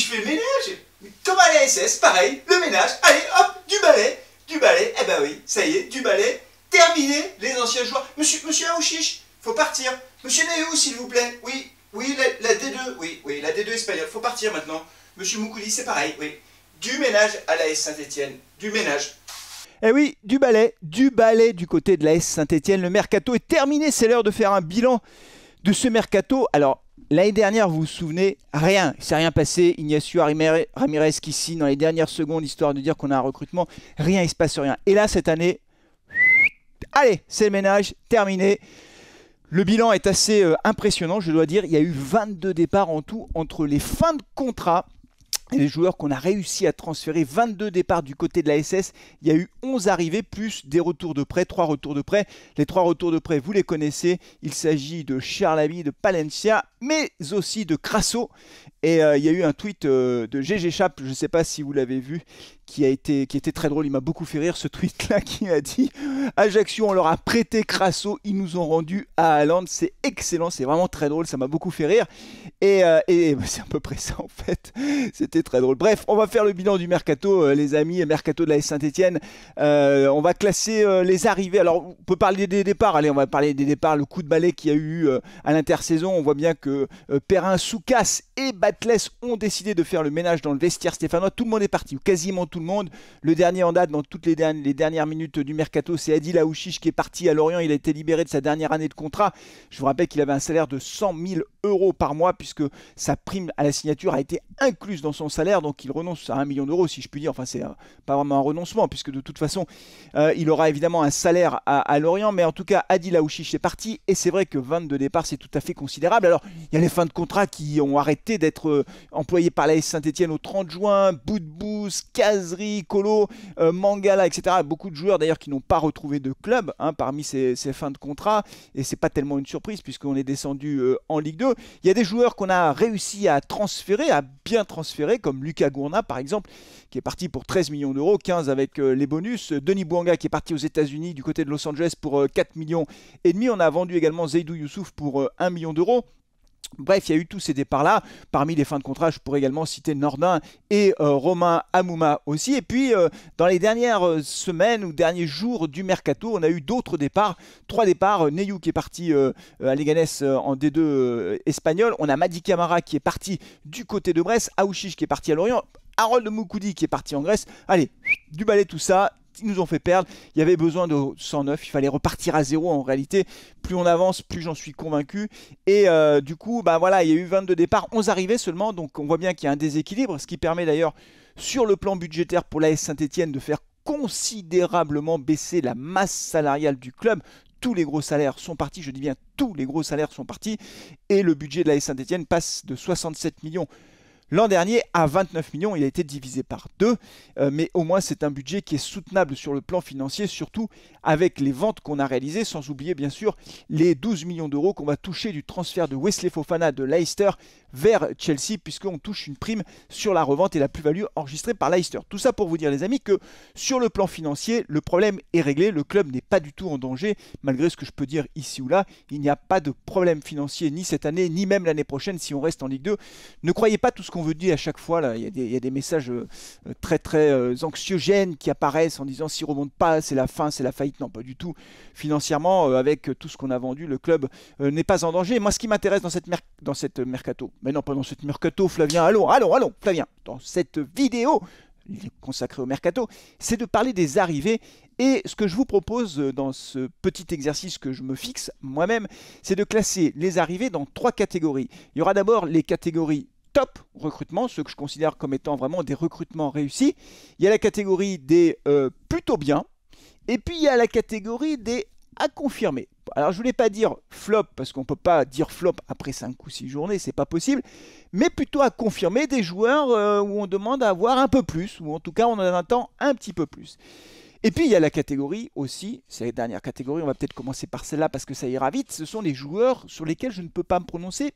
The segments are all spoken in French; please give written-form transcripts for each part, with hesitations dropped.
je fais le ménage. Comme à la SS, pareil, le ménage. Allez, hop, du balai. Eh ben oui, ça y est, du balai. Terminé, les anciens joueurs. Monsieur Aouchiche, faut partir. Monsieur Nehou, s'il vous plaît. Oui, la D2, oui, la D2 espagnole. Faut partir maintenant. Monsieur Moukoudi, c'est pareil, oui. Du ménage à la S Saint-Etienne. Du ménage. Eh oui, du balai du côté de la S Saint-Etienne. Le mercato est terminé, c'est l'heure de faire un bilan de ce mercato. Alors, l'année dernière, vous vous souvenez, rien, il ne s'est rien passé. Ignacio Ramirez qui signe dans les dernières secondes, histoire de dire qu'on a un recrutement. Rien, il ne se passe rien. Et là, cette année, allez, c'est le ménage, terminé. Le bilan est assez impressionnant, je dois dire. Il y a eu 22 départs en tout entre les fins de contrat et les joueurs qu'on a réussi à transférer. 22 départs du côté de la SS. Il y a eu 11 arrivées plus des retours de prêt, 3 retours de prêt. Les 3 retours de prêt, vous les connaissez. Il s'agit de Charlaby, de Palencia, mais aussi de Crasso. Et il y a eu un tweet de GG Chap, je ne sais pas si vous l'avez vu, qui était très drôle. Il m'a beaucoup fait rire ce tweet-là qui a dit « Ajaccio, on leur a prêté Crasso, ils nous ont rendu à Haaland ». C'est excellent, c'est vraiment très drôle, ça m'a beaucoup fait rire. Et c'est à peu près ça en fait, c'était très drôle. Bref, on va faire le bilan du mercato, les amis, mercato de la S Saint-Etienne. On va classer les arrivées. Alors, on peut parler des départs. Allez, on va parler des départs. Le coup de balai qu'il y a eu à l'intersaison. On voit bien que Perrin, Soukas et Batles ont décidé de faire le ménage dans le vestiaire stéphanois. Tout le monde est parti, ou quasiment tout le monde. Le dernier en date dans toutes les dernières minutes du mercato, c'est Adil Aouchiche qui est parti à Lorient. Il a été libéré de sa dernière année de contrat. Je vous rappelle qu'il avait un salaire de 100 000 € par mois, puisque sa prime à la signature a été incluse dans son salaire, donc il renonce à 1 million d'euros, si je puis dire. Enfin, c'est pas vraiment un renoncement, puisque de toute façon, il aura évidemment un salaire à Lorient, mais en tout cas, Adil Aouchiche est parti, et c'est vrai que 22 départs, c'est tout à fait considérable. Alors, il y a les fins de contrat qui ont arrêté d'être employés par la S Saint-Etienne au 30 juin, Boudbouz, Kazri, Kolo, Mangala, etc. Beaucoup de joueurs d'ailleurs qui n'ont pas retrouvé de club parmi ces fins de contrat, et c'est pas tellement une surprise, puisqu'on est descendu en Ligue 2. Il y a des joueurs qu'on a réussi à transférer, à bien transférer, comme Lucas Gourna par exemple, qui est parti pour 13 millions d'euros, 15 avec les bonus. Denis Bouanga qui est parti aux États-Unis du côté de Los Angeles pour 4 millions et demi. On a vendu également Zaidou Youssouf pour 1 million d'euros. Bref, il y a eu tous ces départs-là. Parmi les fins de contrat, je pourrais également citer Nordin et Romain Amouma aussi. Et puis, dans les dernières semaines ou derniers jours du mercato, on a eu d'autres départs. 3 départs. Neyou qui est parti à Leganés en D2 espagnol. On a Madi Camara qui est parti du côté de Brest. Aouchiche qui est parti à Lorient. Harold Moukoudi qui est parti en Grèce. Allez, du balai tout ça. Ils nous ont fait perdre, il y avait besoin de 109, il fallait repartir à zéro en réalité. Plus on avance, plus j'en suis convaincu. Et du coup, bah voilà, il y a eu 22 départs, 11 arrivées seulement, donc on voit bien qu'il y a un déséquilibre, ce qui permet d'ailleurs sur le plan budgétaire pour l'AS Saint-Etienne de faire considérablement baisser la masse salariale du club. Tous les gros salaires sont partis, je dis bien tous les gros salaires sont partis, et le budget de l'AS Saint-Etienne passe de 67 millions l'an dernier à 29 millions, il a été divisé par 2, mais au moins c'est un budget qui est soutenable sur le plan financier, surtout avec les ventes qu'on a réalisées, sans oublier bien sûr les 12 millions d'euros qu'on va toucher du transfert de Wesley Fofana de Leicester vers Chelsea, puisqu'on touche une prime sur la revente et la plus-value enregistrée par Leicester. Tout ça pour vous dire les amis que sur le plan financier, le problème est réglé, le club n'est pas du tout en danger, malgré ce que je peux dire ici ou là, il n'y a pas de problème financier ni cette année, ni même l'année prochaine si on reste en Ligue 2. Ne croyez pas tout ce qu'on veut dire à chaque fois, là. Il y a des messages très anxiogènes qui apparaissent en disant si on ne remonte pas, c'est la fin, c'est la faillite. Non, pas du tout. Financièrement, avec tout ce qu'on a vendu, le club n'est pas en danger. Moi, ce qui m'intéresse dans cette mercato, mais non, pas dans cette mercato, Flavien, allons, Flavien, dans cette vidéo consacrée au mercato, c'est de parler des arrivées. Et ce que je vous propose dans ce petit exercice que je me fixe moi-même, c'est de classer les arrivées dans 3 catégories. Il y aura d'abord les catégories top recrutement, ceux que je considère comme étant vraiment des recrutements réussis. Il y a la catégorie des plutôt bien. Et puis il y a la catégorie des à confirmer. Alors je ne voulais pas dire flop, parce qu'on ne peut pas dire flop après 5 ou 6 journées, c'est pas possible. Mais plutôt à confirmer des joueurs où on demande à avoir un peu plus, ou en tout cas on en attend un petit peu plus. Et puis il y a la catégorie aussi, c'est la dernière catégorie, on va peut-être commencer par celle-là parce que ça ira vite. Ce sont les joueurs sur lesquels je ne peux pas me prononcer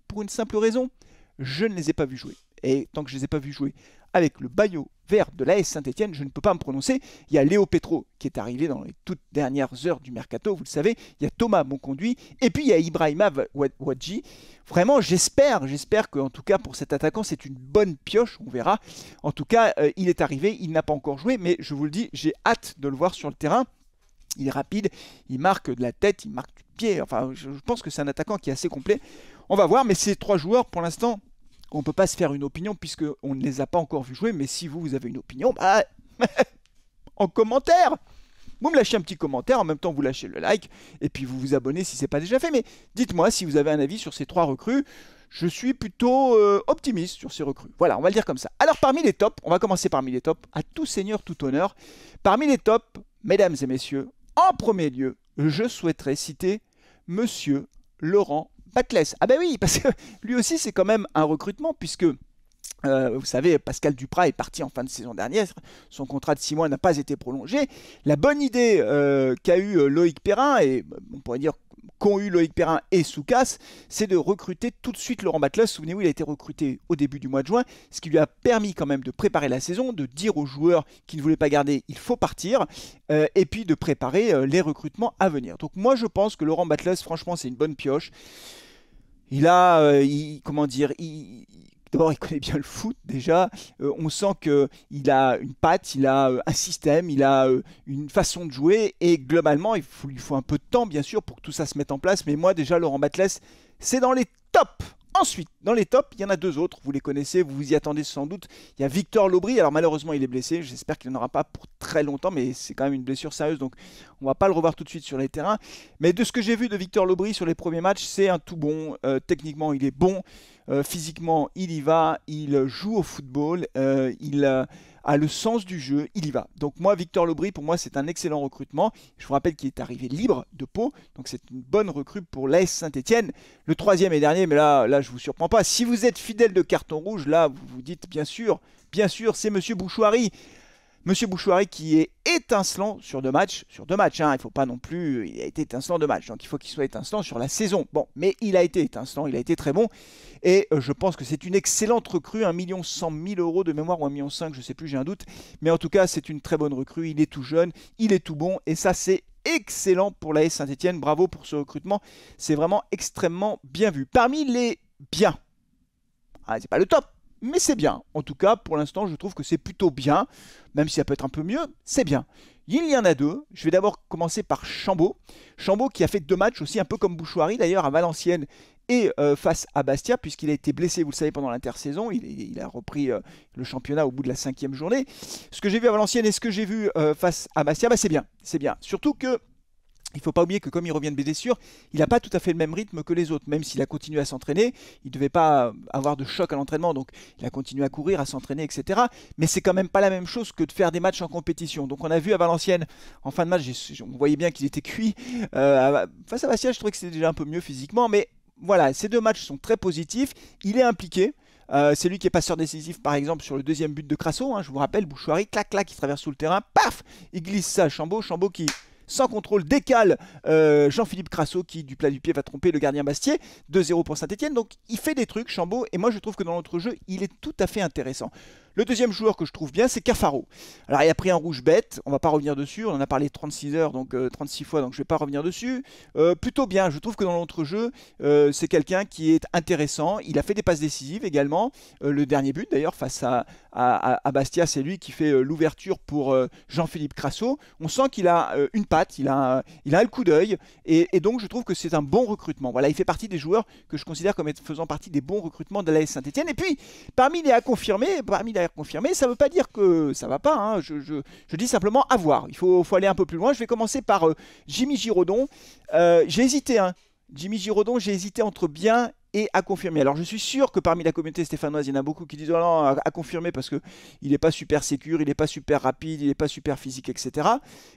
pour une simple raison. Je ne les ai pas vus jouer. Et tant que je ne les ai pas vus jouer avec le Bayo vert de l'AS Saint-Etienne, je ne peux pas me prononcer. Il y a Léo Petro qui est arrivé dans les toutes dernières heures du mercato, vous le savez. Il y a Thomas Bonconduit et puis il y a Ibrahima Wadji. Vraiment, j'espère qu'en tout cas pour cet attaquant, c'est une bonne pioche, on verra. En tout cas, il est arrivé, il n'a pas encore joué, mais je vous le dis, j'ai hâte de le voir sur le terrain. Il est rapide, il marque de la tête, il marque du pied. Enfin, je pense que c'est un attaquant qui est assez complet. On va voir, mais ces 3 joueurs, pour l'instant, on ne peut pas se faire une opinion puisqu'on ne les a pas encore vus jouer. Mais si vous avez une opinion, bah, en commentaire, vous me lâchez un petit commentaire, en même temps vous lâchez le like, et puis vous vous abonnez si ce n'est pas déjà fait. Mais dites-moi si vous avez un avis sur ces 3 recrues. Je suis plutôt optimiste sur ces recrues. Voilà, on va le dire comme ça. Alors parmi les tops, on va commencer parmi les tops, à tout seigneur, tout honneur. Parmi les tops, mesdames et messieurs, en premier lieu, je souhaiterais citer Monsieur Laurent Batles. Ah ben oui, parce que lui aussi c'est quand même un recrutement, puisque vous savez, Pascal Duprat est parti en fin de saison dernière, son contrat de 6 mois n'a pas été prolongé. La bonne idée qu'a eu Loïc Perrin, et on pourrait dire qu'ont eu Loïc Perrin et Soukas, c'est de recruter tout de suite Laurent Batles. Souvenez-vous, il a été recruté au début du mois de juin, ce qui lui a permis quand même de préparer la saison, de dire aux joueurs qui ne voulaient pas garder, il faut partir, et puis de préparer les recrutements à venir. Donc moi je pense que Laurent Batles, franchement, c'est une bonne pioche. Il a, comment dire, d'abord, il connaît bien le foot déjà. On sent qu'il a une patte, il a un système, il a une façon de jouer. Et globalement, il lui faut un peu de temps, bien sûr, pour que tout ça se mette en place. Mais moi, déjà, Laurent Batles, c'est dans les tops. Ensuite, dans les tops, il y en a 2 autres. Vous les connaissez, vous vous y attendez sans doute. Il y a Victor Lobry. Alors malheureusement, il est blessé. J'espère qu'il n'en aura pas pour très longtemps. Mais c'est quand même une blessure sérieuse. Donc on ne va pas le revoir tout de suite sur les terrains. Mais de ce que j'ai vu de Victor Lobry sur les premiers matchs, c'est un tout bon. Techniquement, il est bon. Physiquement, il y va. Il joue au football. Il a le sens du jeu, il y va. Donc moi, Victor Lobry, pour moi, c'est un excellent recrutement. Je vous rappelle qu'il est arrivé libre de Pau, donc c'est une bonne recrue pour l'AS Saint-Etienne. Le 3e et dernier, mais là je vous surprends pas. Si vous êtes fidèle de carton rouge, là, vous vous dites, bien sûr, c'est Monsieur Bouchouari. Monsieur Bouchouari qui est étincelant sur 2 matchs. Sur 2 matchs, hein, il ne faut pas non plus... Il a été étincelant 2 matchs, donc il faut qu'il soit étincelant sur la saison. Bon, mais il a été étincelant, il a été très bon. Et je pense que c'est une excellente recrue, 1 100 000 € de mémoire ou 1,5 million, je ne sais plus, j'ai un doute. Mais en tout cas, c'est une très bonne recrue, il est tout jeune, il est tout bon. Et ça, c'est excellent pour l'AS Saint-Etienne. Bravo pour ce recrutement, c'est vraiment extrêmement bien vu. Parmi les biens, c'est pas le top, mais c'est bien. En tout cas, pour l'instant, je trouve que c'est plutôt bien. Même si ça peut être un peu mieux, c'est bien. Il y en a 2. Je vais d'abord commencer par Chambaud. Chambaud qui a fait 2 matchs aussi, un peu comme Bouchouari d'ailleurs, à Valenciennes et face à Bastia, puisqu'il a été blessé, vous le savez, pendant l'intersaison. Il a repris le championnat au bout de la 5e journée. Ce que j'ai vu à Valenciennes et ce que j'ai vu face à Bastia, c'est bien. C'est bien. Surtout que il ne faut pas oublier que comme il revient de blessure, il n'a pas tout à fait le même rythme que les autres. Même s'il a continué à s'entraîner, il ne devait pas avoir de choc à l'entraînement. Donc il a continué à courir, à s'entraîner, etc. Mais c'est quand même pas la même chose que de faire des matchs en compétition. Donc on a vu à Valenciennes, en fin de match, on voyait bien qu'il était cuit. Face à Bastia, je trouvais que c'était déjà un peu mieux physiquement. Mais voilà, ces 2 matchs sont très positifs. Il est impliqué. C'est lui qui est passeur décisif par exemple sur le 2e but de Crasso. Je vous rappelle, Bouchouari, clac, clac, il traverse sous le terrain. Paf, il glisse ça à Chambaud. Chambaud qui... sans contrôle, décale Jean-Philippe Crasso qui du plat du pied va tromper le gardien Bastier. 2-0 pour Saint-Etienne. Donc il fait des trucs, Chambaud, et moi je trouve que dans notre jeu, il est tout à fait intéressant. Le 2e joueur que je trouve bien, c'est Cafaro. Alors il a pris un rouge bête, on va pas revenir dessus, on en a parlé 36 heures, donc 36 fois, donc je vais pas revenir dessus. Plutôt bien, je trouve que dans notre jeu, c'est quelqu'un qui est intéressant. Il a fait des passes décisives également. Le dernier but d'ailleurs face à Bastia, c'est lui qui fait l'ouverture pour Jean-Philippe Crasso. On sent qu'il a une patte, il a le coup d'œil, et donc je trouve que c'est un bon recrutement. Voilà, il fait partie des joueurs que je considère comme faisant partie des bons recrutements de l'AS Saint-Etienne. Et puis, parmi les à confirmer, ça ne veut pas dire que ça va pas, hein. Je dis simplement à voir. Il faut aller un peu plus loin. Je vais commencer par Jimmy Giraudon. J'ai hésité, hein. Jimmy Giraudon, j'ai hésité entre bien et à confirmer. Alors je suis sûr que parmi la communauté stéphanoise, il y en a beaucoup qui disent oh non, à confirmer parce qu'il n'est pas super sécure, il n'est pas super rapide, il n'est pas super physique, etc.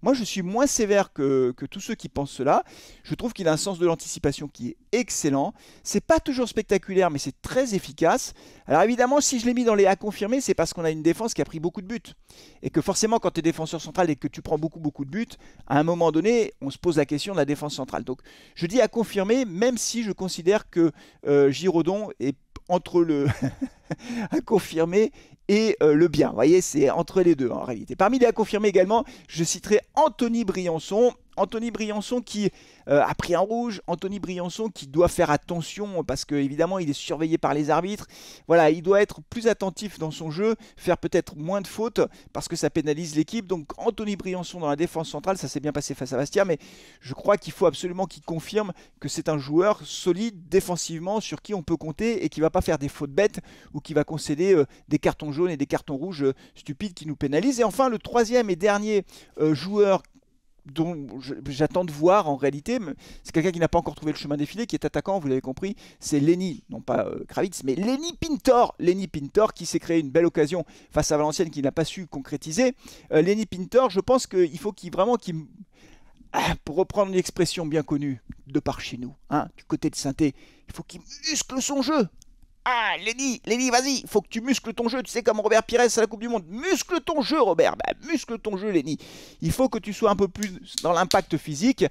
Moi je suis moins sévère que tous ceux qui pensent cela. Je trouve qu'il a un sens de l'anticipation qui est excellent. C'est pas toujours spectaculaire, mais c'est très efficace. Alors évidemment, si je l'ai mis dans les à confirmer, c'est parce qu'on a une défense qui a pris beaucoup de buts. Et que forcément, quand tu es défenseur central et que tu prends beaucoup de buts, à un moment donné, on se pose la question de la défense centrale. Donc je dis à confirmer, même si je considère que Giraudon est entre le à confirmer et le bien. Vous voyez, c'est entre les deux en réalité. Parmi les à confirmer également, je citerai Anthony Briançon. Anthony Briançon qui a pris un rouge, Anthony Briançon qui doit faire attention parce que évidemment il est surveillé par les arbitres. Voilà, il doit être plus attentif dans son jeu, faire peut-être moins de fautes parce que ça pénalise l'équipe. Donc Anthony Briançon dans la défense centrale, ça s'est bien passé face à Bastia, mais je crois qu'il faut absolument qu'il confirme que c'est un joueur solide défensivement sur qui on peut compter et qui ne va pas faire des fautes bêtes ou qui va concéder des cartons jaunes et des cartons rouges stupides qui nous pénalisent. Et enfin le troisième et dernier joueur dont j'attends de voir en réalité, c'est quelqu'un qui n'a pas encore trouvé le chemin défilé, qui est attaquant, vous l'avez compris, c'est Lenny, non pas Kravitz, mais Lenny Pintor. Lenny Pintor qui s'est créé une belle occasion face à Valenciennes qu'il n'a pas su concrétiser. Lenny Pintor, je pense qu'il faut vraiment qu'il... pour reprendre une expression bien connue de par chez nous, hein, du côté de Saint-Étienne, il faut qu'il muscle son jeu. Ah, Lenny, vas-y, il faut que tu muscles ton jeu. Tu sais, comme Robert Pires à la Coupe du Monde. Muscle ton jeu, Robert. Bah, muscle ton jeu, Lenny. Il faut que tu sois un peu plus dans l'impact physique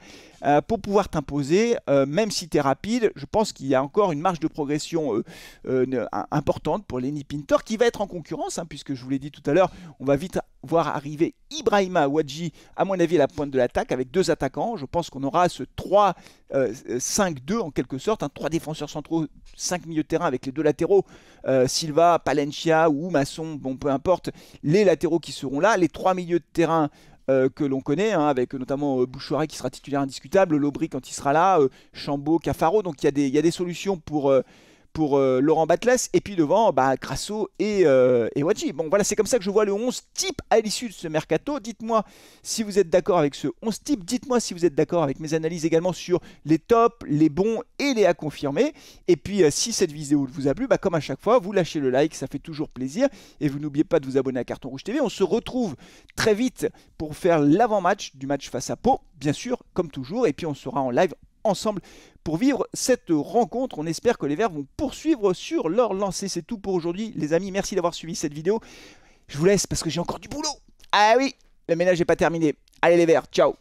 pour pouvoir t'imposer. Même si tu es rapide, je pense qu'il y a encore une marge de progression importante pour Lenny Pintor qui va être en concurrence, hein, puisque je vous l'ai dit tout à l'heure, on va vite voir arriver Ibrahima Ouadji, à mon avis, à la pointe de l'attaque, avec deux attaquants. Je pense qu'on aura ce 3-5-2 en quelque sorte, hein, 3 défenseurs centraux, 5 milieux de terrain avec les deux latéraux, Silva, Palencia ou Masson, bon peu importe, les latéraux qui seront là, les 3 milieux de terrain que l'on connaît, hein, avec notamment Bouchouari qui sera titulaire indiscutable, Lobry quand il sera là, Chambaud, Cafaro, donc il y a des solutions pour Laurent Batles, et puis devant Grasso et Ouadji. Bon voilà, c'est comme ça que je vois le 11 type à l'issue de ce mercato. Dites-moi si vous êtes d'accord avec ce 11 type, dites-moi si vous êtes d'accord avec mes analyses également sur les tops, les bons et les à confirmer. Et puis si cette vidéo vous a plu, comme à chaque fois, vous lâchez le like, ça fait toujours plaisir, et vous n'oubliez pas de vous abonner à Carton Rouge TV. On se retrouve très vite pour faire l'avant-match du match face à Pau, bien sûr, comme toujours, et puis on sera en live ensemble pour vivre cette rencontre. On espère que les Verts vont poursuivre sur leur lancée. C'est tout pour aujourd'hui, les amis. Merci d'avoir suivi cette vidéo. Je vous laisse parce que j'ai encore du boulot. Ah oui, le ménage n'est pas terminé. Allez les Verts, ciao.